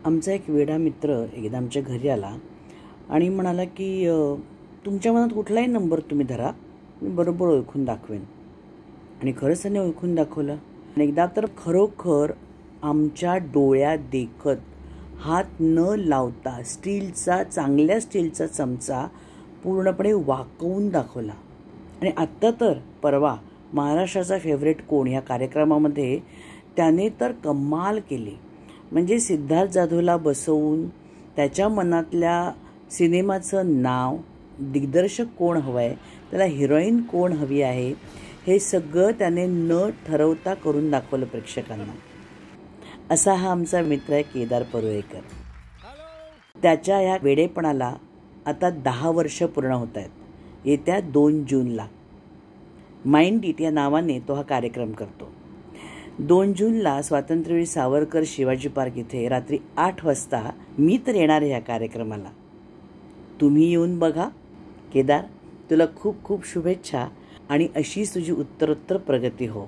आमचा एक वेडा मित्र एकदा आमच्या घरी आला आणि म्हणाला की तुमच्या मनात कुठलाही नंबर तुम्ही धरा, मी बरोबर ओळखून दाखवेन. आणि खरंच त्याने ओळखून दाखवलं. आणि एकदा तर खरोखर आमच्या डोळ्यात देखत हात न लावता चांगल्या स्टीलचा चमचा पूर्णपणे वाकवून दाखवला. आणि आत्ता तर परवा महाराष्ट्राचा फेवरेट कोण या कार्यक्रमामध्ये त्याने तर कमाल केली. म्हणजे सिद्धार्थ जाधवला बसवून त्याच्या मनातल्या सिनेमाचं नाव, दिग्दर्शक कोण हवं आहे, त्याला हिरोईन कोण हवी आहे, हे सगळं त्याने न ठरवता करून दाखवलं प्रेक्षकांना. असा हा आमचा मित्र आहे केदार परुळेकर. त्याच्या या वेडेपणाला आता 10 वर्ष पूर्ण होत आहेत. येत्या 2 जूनला माइंड इट या नावाने तो हा कार्यक्रम करतो. 2 जूनला स्वातंत्र्यवीर सावरकर शिवाजी पार्क इथे रात्री 8 वाजता मी तर येणार आहे या कार्यक्रमाला. तुम्ही येऊन बघा. केदार, तुला खूप खूप शुभेच्छा आणि अशीच तुझी उत्तरोत्तर प्रगती हो.